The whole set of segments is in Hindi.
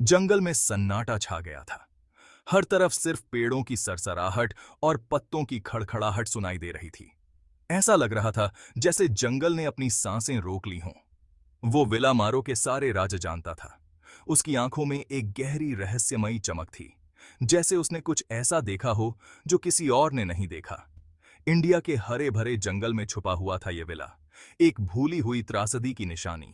जंगल में सन्नाटा छा गया था। हर तरफ सिर्फ पेड़ों की सरसराहट और पत्तों की खड़खड़ाहट सुनाई दे रही थी। ऐसा लग रहा था जैसे जंगल ने अपनी सांसें रोक ली हों। वो विला मारो के सारे राज जानता था। उसकी आंखों में एक गहरी रहस्यमयी चमक थी, जैसे उसने कुछ ऐसा देखा हो जो किसी और ने नहीं देखा। इंडिया के हरे भरे जंगल में छुपा हुआ था यह विला, एक भूली हुई त्रासदी की निशानी।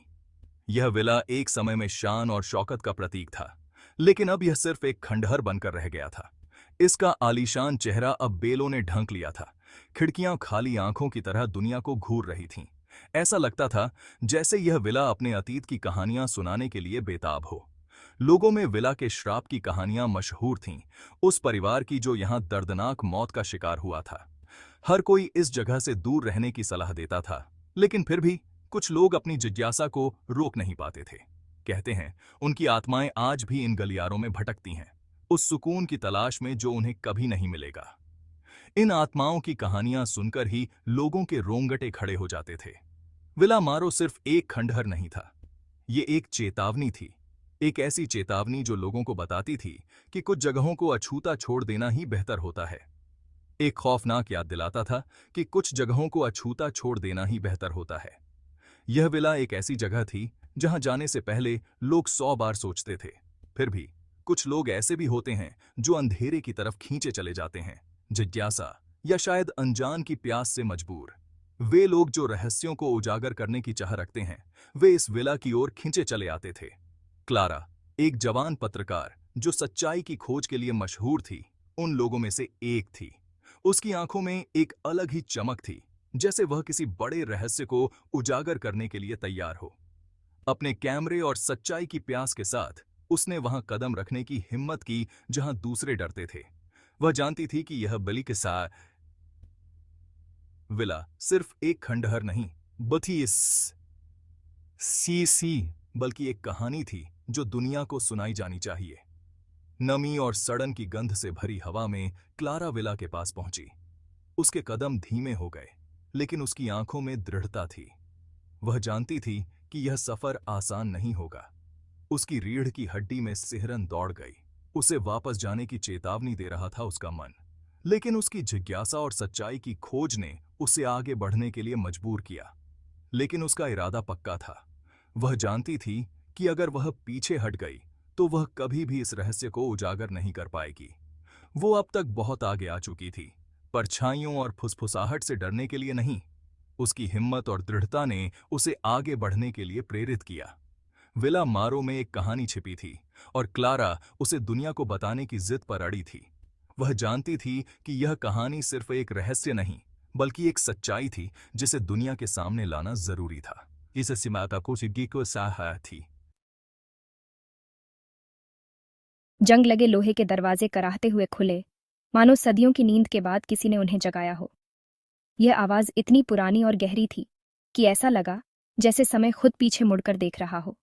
यह विला एक समय में शान और शौकत का प्रतीक था, लेकिन अब यह सिर्फ एक खंडहर बनकर रह गया था। इसका आलीशान चेहरा अब बेलों ने ढंक लिया था। खिड़कियां खाली आंखों की तरह दुनिया को घूर रही थीं। ऐसा लगता था जैसे यह विला अपने अतीत की कहानियां सुनाने के लिए बेताब हो। लोगों में विला के श्राप की कहानियां मशहूर थीं, उस परिवार की जो यहां दर्दनाक मौत का शिकार हुआ था। हर कोई इस जगह से दूर रहने की सलाह देता था, लेकिन फिर भी कुछ लोग अपनी जिज्ञासा को रोक नहीं पाते थे। कहते हैं उनकी आत्माएं आज भी इन गलियारों में भटकती हैं, उस सुकून की तलाश में जो उन्हें कभी नहीं मिलेगा। इन आत्माओं की कहानियां सुनकर ही लोगों के रोंगटे खड़े हो जाते थे। विला मारो सिर्फ एक खंडहर नहीं था, ये एक चेतावनी थी। एक ऐसी चेतावनी जो लोगों को बताती थी कि कुछ जगहों को अछूता छोड़ देना ही बेहतर होता है। एक खौफनाक याद दिलाता था कि कुछ जगहों को अछूता छोड़ देना ही बेहतर होता है। यह विला एक ऐसी जगह थी जहां जाने से पहले लोग 100 बार सोचते थे। फिर भी कुछ लोग ऐसे भी होते हैं जो अंधेरे की तरफ खींचे चले जाते हैं, जिज्ञासा या शायद अनजान की प्यास से मजबूर। वे लोग जो रहस्यों को उजागर करने की चाह रखते हैं, वे इस विला की ओर खींचे चले आते थे। क्लारा, एक जवान पत्रकार जो सच्चाई की खोज के लिए मशहूर थी, उन लोगों में से एक थी। उसकी आंखों में एक अलग ही चमक थी, जैसे वह किसी बड़े रहस्य को उजागर करने के लिए तैयार हो। अपने कैमरे और सच्चाई की प्यास के साथ उसने वहां कदम रखने की हिम्मत की जहां दूसरे डरते थे। वह जानती थी कि यह बलि के साथ विला सिर्फ एक खंडहर नहीं, बल्कि इस सी बल्कि एक कहानी थी जो दुनिया को सुनाई जानी चाहिए। नमी और सड़न की गंध से भरी हवा में क्लारा विला के पास पहुंची। उसके कदम धीमे हो गए, लेकिन उसकी आंखों में दृढ़ता थी। वह जानती थी कि यह सफर आसान नहीं होगा। उसकी रीढ़ की हड्डी में सिहरन दौड़ गई। उसे वापस जाने की चेतावनी दे रहा था उसका मन, लेकिन उसकी जिज्ञासा और सच्चाई की खोज ने उसे आगे बढ़ने के लिए मजबूर किया। लेकिन उसका इरादा पक्का था। वह जानती थी कि अगर वह पीछे हट गई तो वह कभी भी इस रहस्य को उजागर नहीं कर पाएगी। वो अब तक बहुत आगे आ चुकी थी, परछाइयों और फुसफुसाहट से डरने के लिए नहीं। उसकी हिम्मत और दृढ़ता ने उसे आगे बढ़ने के लिए प्रेरित किया। विला मारो में एक कहानी छिपी थी, और क्लारा उसे दुनिया को बताने की जिद पर अड़ी थी। वह जानती थी कि यह कहानी सिर्फ एक रहस्य नहीं, बल्कि एक सच्चाई थी जिसे दुनिया के सामने लाना जरूरी था। इस सिमाता को सिग्गी को साहा थी। जंग लगे लोहे के दरवाजे कराहते हुए खुले, मानो सदियों की नींद के बाद किसी ने उन्हें जगाया हो। यह आवाज इतनी पुरानी और गहरी थी कि ऐसा लगा जैसे समय खुद पीछे मुड़कर देख रहा हो।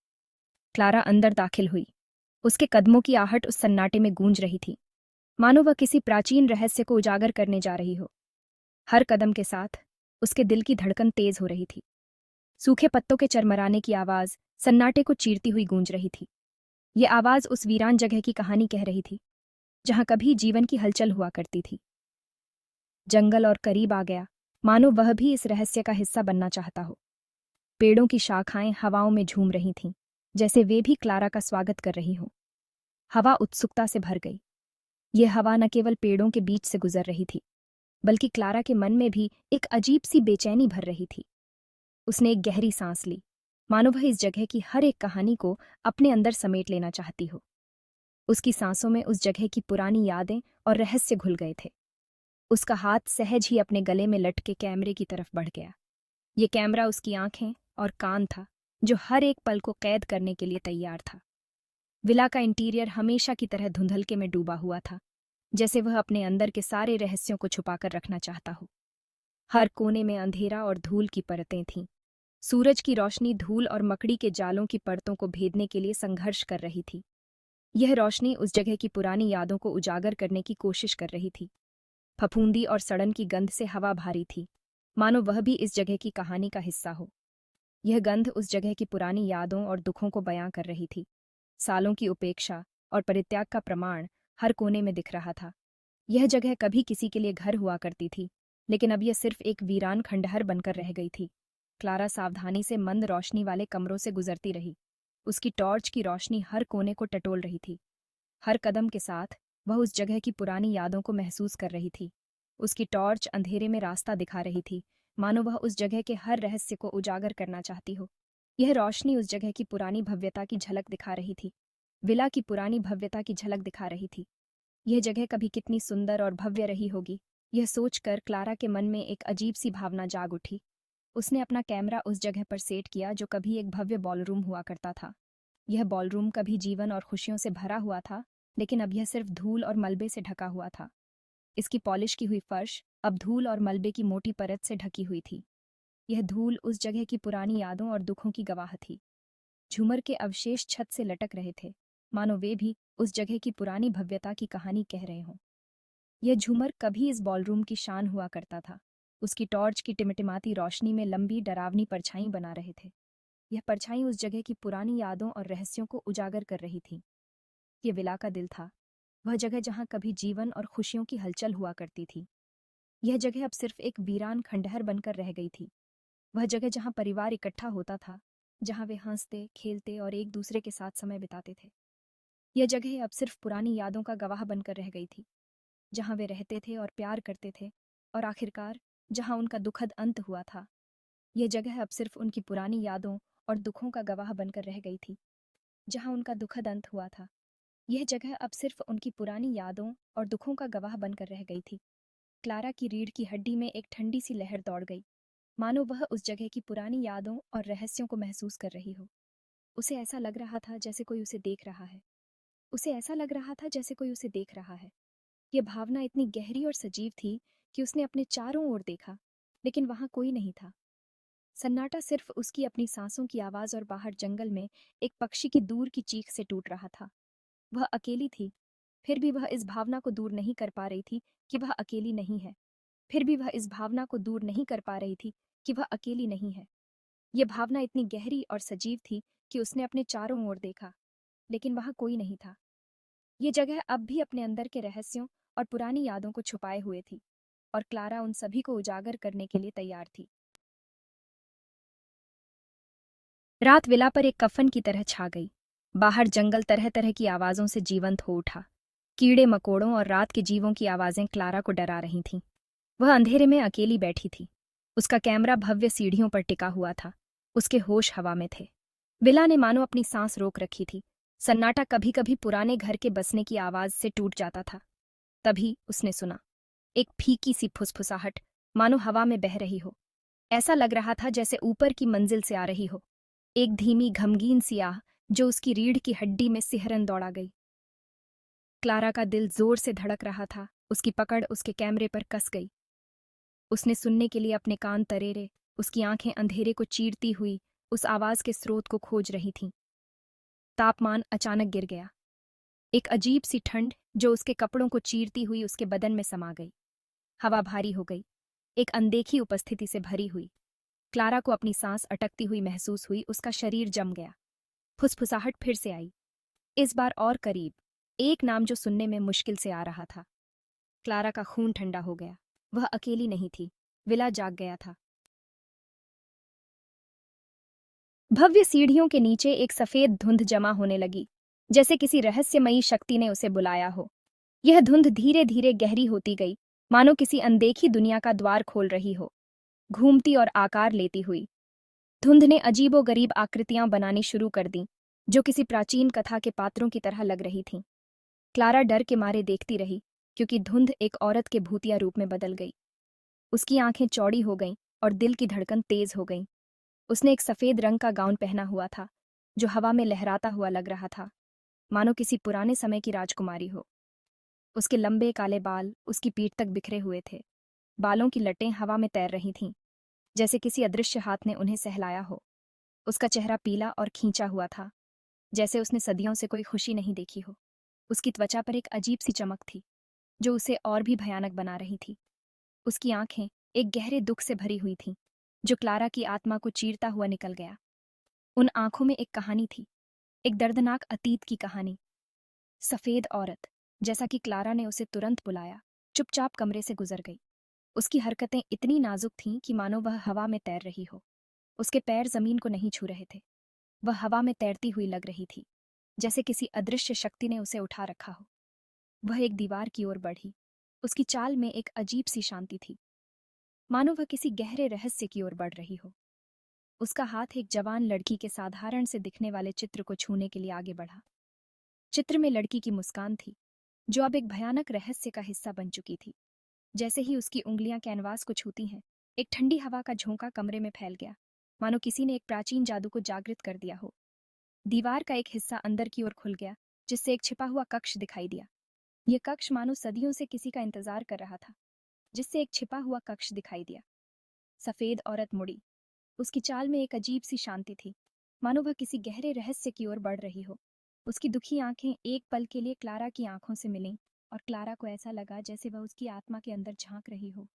क्लारा अंदर दाखिल हुई। उसके कदमों की आहट उस सन्नाटे में गूंज रही थी, मानो वह किसी प्राचीन रहस्य को उजागर करने जा रही हो। हर कदम के साथ उसके दिल की धड़कन तेज हो रही थी। सूखे पत्तों के चरमराने की आवाज सन्नाटे को चीरती हुई गूंज रही थी। ये आवाज उस वीरान जगह की कहानी कह रही थी जहां कभी जीवन की हलचल हुआ करती थी। जंगल और करीब आ गया, मानो वह भी इस रहस्य का हिस्सा बनना चाहता हो। पेड़ों की शाखाएं हवाओं में झूम रही थीं, जैसे वे भी क्लारा का स्वागत कर रही हों। हवा उत्सुकता से भर गई। यह हवा न केवल पेड़ों के बीच से गुजर रही थी, बल्कि क्लारा के मन में भी एक अजीब सी बेचैनी भर रही थी। उसने एक गहरी सांस ली, मानो वह इस जगह की हर एक कहानी को अपने अंदर समेट लेना चाहती हो। उसकी सांसों में उस जगह की पुरानी यादें और रहस्य घुल गए थे। उसका हाथ सहज ही अपने गले में लटके कैमरे की तरफ बढ़ गया। ये कैमरा उसकी आंखें और कान था, जो हर एक पल को कैद करने के लिए तैयार था। विला का इंटीरियर हमेशा की तरह धुंधलके में डूबा हुआ था, जैसे वह अपने अंदर के सारे रहस्यों को छुपाकर रखना चाहता हो। हर कोने में अंधेरा और धूल की परतें थीं। सूरज की रोशनी धूल और मकड़ी के जालों की परतों को भेदने के लिए संघर्ष कर रही थी। यह रोशनी उस जगह की पुरानी यादों को उजागर करने की कोशिश कर रही थी। फफूंदी और सड़न की गंध से हवा भारी थी, मानो वह भी इस जगह की कहानी का हिस्सा हो। यह गंध उस जगह की पुरानी यादों और दुखों को बयां कर रही थी। सालों की उपेक्षा और परित्याग का प्रमाण हर कोने में दिख रहा था। यह जगह कभी किसी के लिए घर हुआ करती थी, लेकिन अब यह सिर्फ एक वीरान खंडहर बनकर रह गई थी। क्लारा सावधानी से मंद रोशनी वाले कमरों से गुजरती रही। उसकी टॉर्च की रोशनी हर कोने को टटोल रही थी। हर कदम के साथ वह उस जगह की पुरानी यादों को महसूस कर रही थी। उसकी टॉर्च अंधेरे में रास्ता दिखा रही थी, मानो वह उस जगह के हर रहस्य को उजागर करना चाहती हो। यह रोशनी उस जगह की पुरानी भव्यता की झलक दिखा रही थी। विला की पुरानी भव्यता की झलक दिखा रही थी। यह जगह कभी कितनी सुंदर और भव्य रही होगी, यह सोचकर क्लारा के मन में एक अजीब सी भावना जाग उठी। उसने अपना कैमरा उस जगह पर सेट किया जो कभी एक भव्य बॉलरूम हुआ करता था। यह बॉलरूम कभी जीवन और खुशियों से भरा हुआ था, लेकिन अब यह सिर्फ धूल और मलबे से ढका हुआ था। इसकी पॉलिश की हुई फर्श अब धूल और मलबे की मोटी परत से ढकी हुई थी। यह धूल उस जगह की पुरानी यादों और दुखों की गवाह थी। झूमर के अवशेष छत से लटक रहे थे, मानो वे भी उस जगह की पुरानी भव्यता की कहानी कह रहे हों। यह झूमर कभी इस बॉलरूम की शान हुआ करता था। उसकी टॉर्च की टिमटिमाती रोशनी में लंबी डरावनी परछाई बना रहे थे। यह परछाई उस जगह की पुरानी यादों और रहस्यों को उजागर कर रही थी। ये विला का दिल था, वह जगह जहाँ कभी जीवन और खुशियों की हलचल हुआ करती थी। यह जगह अब सिर्फ एक वीरान खंडहर बनकर रह गई थी। वह जगह जहाँ परिवार इकट्ठा होता था, जहाँ वे हंसते खेलते और एक दूसरे के साथ समय बिताते थे। यह जगह अब सिर्फ पुरानी यादों का गवाह बनकर रह गई थी, जहाँ वे रहते थे और प्यार करते थे, और आखिरकार जहाँ उनका दुखद अंत हुआ था। यह जगह अब सिर्फ उनकी पुरानी यादों और दुखों का गवाह बनकर रह गई थी, जहाँ उनका दुखद अंत हुआ था। यह जगह अब सिर्फ उनकी पुरानी यादों और दुखों का गवाह बनकर रह गई थी। क्लारा की रीढ़ की हड्डी में एक ठंडी सी लहर दौड़ गई, मानो वह उस जगह की पुरानी यादों और रहस्यों को महसूस कर रही हो। उसे ऐसा लग रहा था जैसे कोई उसे देख रहा है। उसे ऐसा लग रहा था जैसे कोई उसे देख रहा है। यह भावना इतनी गहरी और सजीव थी कि उसने अपने चारों ओर देखा, लेकिन वहां कोई नहीं था। सन्नाटा सिर्फ उसकी अपनी सांसों की आवाज और बाहर जंगल में एक पक्षी की दूर की चीख से टूट रहा था। वह अकेली थी, फिर भी वह इस भावना को दूर नहीं कर पा रही थी कि वह अकेली नहीं है। फिर भी वह इस भावना को दूर नहीं कर पा रही थी कि वह अकेली नहीं है। यह भावना इतनी गहरी और सजीव थी कि उसने अपने चारों ओर देखा, लेकिन वहां कोई नहीं था। ये जगह अब भी अपने अंदर के रहस्यों और पुरानी यादों को छुपाए हुए थी, और क्लारा उन सभी को उजागर करने के लिए तैयार थी। रात विला पर एक कफन की तरह छा गई। बाहर जंगल तरह तरह की आवाजों से जीवंत हो उठा। कीड़े मकोड़ों और रात के जीवों की आवाजें क्लारा को डरा रही थीं। वह अंधेरे में अकेली बैठी थी। उसका कैमरा भव्य सीढ़ियों पर टिका हुआ था। उसके होश हवा में थे। विला ने मानो अपनी सांस रोक रखी थी। सन्नाटा कभी कभी पुराने घर के बसने की आवाज से टूट जाता था। तभी उसने सुना एक फीकी सी फुसफुसाहट, मानो हवा में बह रही हो। ऐसा लग रहा था जैसे ऊपर की मंजिल से आ रही हो। एक धीमी घमगीन सी आह जो उसकी रीढ़ की हड्डी में सिहरन दौड़ा गई। क्लारा का दिल जोर से धड़क रहा था। उसकी पकड़ उसके कैमरे पर कस गई। उसने सुनने के लिए अपने कान तरेरे। उसकी आंखें अंधेरे को चीरती हुई उस आवाज के स्रोत को खोज रही थीं। तापमान अचानक गिर गया। एक अजीब सी ठंड जो उसके कपड़ों को चीरती हुई उसके बदन में समा गई। हवा भारी हो गई, एक अनदेखी उपस्थिति से भरी हुई। क्लारा को अपनी सांस अटकती हुई महसूस हुई। उसका शरीर जम गया। फुसफुसाहट फिर से आई, इस बार और करीब। एक नाम जो सुनने में मुश्किल से आ रहा था। क्लारा का खून ठंडा हो गया। वह अकेली नहीं थी, विला जाग गया था। भव्य सीढ़ियों के नीचे एक सफेद धुंध जमा होने लगी, जैसे किसी रहस्यमयी शक्ति ने उसे बुलाया हो। यह धुंध धीरे धीरे गहरी होती गई, मानो किसी अनदेखी दुनिया का द्वार खोल रही हो, घूमती और आकार लेती हुई। धुंध ने अजीबोगरीब आकृतियां बनानी शुरू कर दीं, जो किसी प्राचीन कथा के पात्रों की तरह लग रही थीं। क्लारा डर के मारे देखती रही, क्योंकि धुंध एक औरत के भूतिया रूप में बदल गई। उसकी आंखें चौड़ी हो गईं और दिल की धड़कन तेज हो गई। उसने एक सफेद रंग का गाउन पहना हुआ था, जो हवा में लहराता हुआ लग रहा था, मानो किसी पुराने समय की राजकुमारी हो। उसके लंबे काले बाल उसकी पीठ तक बिखरे हुए थे। बालों की लटें हवा में तैर रही थीं, जैसे किसी अदृश्य हाथ ने उन्हें सहलाया हो। उसका चेहरा पीला और खींचा हुआ था, जैसे उसने सदियों से कोई खुशी नहीं देखी हो। उसकी त्वचा पर एक अजीब सी चमक थी, जो उसे और भी भयानक बना रही थी। उसकी आंखें एक गहरे दुख से भरी हुई थीं, जो क्लारा की आत्मा को चीरता हुआ निकल गया। उन आंखों में एक कहानी थी, एक दर्दनाक अतीत की कहानी। सफेद औरत, जैसा कि क्लारा ने उसे तुरंत बुलाया, चुपचाप कमरे से गुजर गई। उसकी हरकतें इतनी नाजुक थीं कि मानो वह हवा में तैर रही हो। उसके पैर जमीन को नहीं छू रहे थे। वह हवा में तैरती हुई लग रही थी, जैसे किसी अदृश्य शक्ति ने उसे उठा रखा हो। वह एक दीवार की ओर बढ़ी। उसकी चाल में एक अजीब सी शांति थी, मानो वह किसी गहरे रहस्य की ओर बढ़ रही हो। उसका हाथ एक जवान लड़की के साधारण से दिखने वाले चित्र को छूने के लिए आगे बढ़ा। चित्र में लड़की की मुस्कान थी, जो अब एक भयानक रहस्य का हिस्सा बन चुकी थी। जैसे ही उसकी उंगलियां कैनवास को छूती हैं, एक ठंडी हवा का झोंका कमरे में फैल गया, मानो किसी ने एक प्राचीन जादू को जागृत कर दिया हो। दीवार का एक हिस्सा अंदर की ओर खुल गया, जिससे एक छिपा हुआ कक्ष दिखाई दिया। यह कक्ष मानो सदियों से किसी का इंतजार कर रहा था, जिससे एक छिपा हुआ कक्ष दिखाई दिया। सफेद औरत मुड़ी। उसकी चाल में एक अजीब सी शांति थी, मानो वह किसी गहरे रहस्य की ओर बढ़ रही हो। उसकी दुखी आंखें एक पल के लिए क्लारा की आंखों से मिलीं, और क्लारा को ऐसा लगा जैसे वह उसकी आत्मा के अंदर झांक रही हो,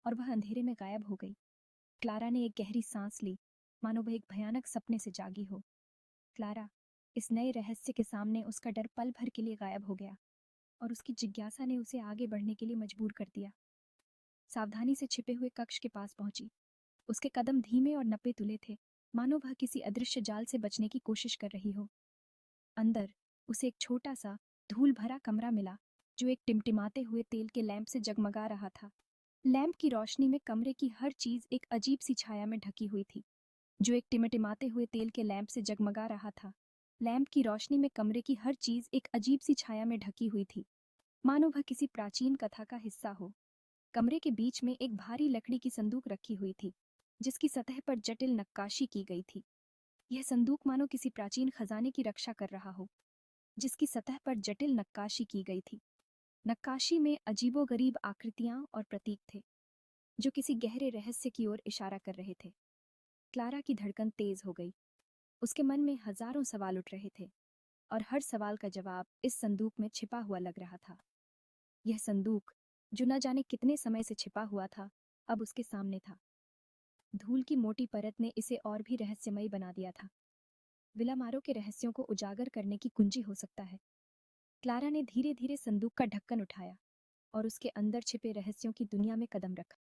और वह अंधेरे में गायब हो गई। क्लारा ने एक गहरी सांस ली, मानो वह एक भयानक सपने से जागी हो। क्लारा, इस नए रहस्य के सामने उसका डर पल भर के लिए गायब हो गया, और उसकी जिज्ञासा ने उसे आगे बढ़ने के लिए मजबूर कर दिया। सावधानी से छिपे हुए कक्ष के पास पहुंची। उसके कदम धीमे और नपे तुले थे, मानो वह किसी अदृश्य जाल से बचने की कोशिश कर रही हो। अंदर उसे एक छोटा सा धूल भरा कमरा मिला, जो एक टिमटिमाते हुए तेल के लैंप से जगमगा रहा था। लैंप की रोशनी में कमरे की हर चीज एक अजीब सी छाया में ढकी हुई थी, जो एक टिमटिमाते हुए तेल के लैंप से जगमगा रहा था। लैंप की रोशनी में कमरे की हर चीज एक अजीब सी छाया में ढकी हुई थी, मानो वह किसी प्राचीन कथा का हिस्सा हो। कमरे के बीच में एक भारी लकड़ी की संदूक रखी हुई थी, जिसकी सतह पर जटिल नक्काशी की गई थी। यह संदूक मानो किसी प्राचीन खजाने की रक्षा कर रहा हो, जिसकी सतह पर जटिल नक्काशी की गई थी। नक्काशी में अजीबोगरीब आकृतियां और प्रतीक थे, जो किसी गहरे रहस्य की ओर इशारा कर रहे थे। क्लारा की धड़कन तेज हो गई। उसके मन में हजारों सवाल उठ रहे थे, और हर सवाल का जवाब इस संदूक में छिपा हुआ लग रहा था। यह संदूक, जो न जाने कितने समय से छिपा हुआ था, अब उसके सामने था। धूल की मोटी परत ने इसे और भी रहस्यमयी बना दिया था। विलामारो के रहस्यों को उजागर करने की कुंजी हो सकता है। क्लारा ने धीरे धीरे संदूक का ढक्कन उठाया, और उसके अंदर छिपे रहस्यों की दुनिया में कदम रखा।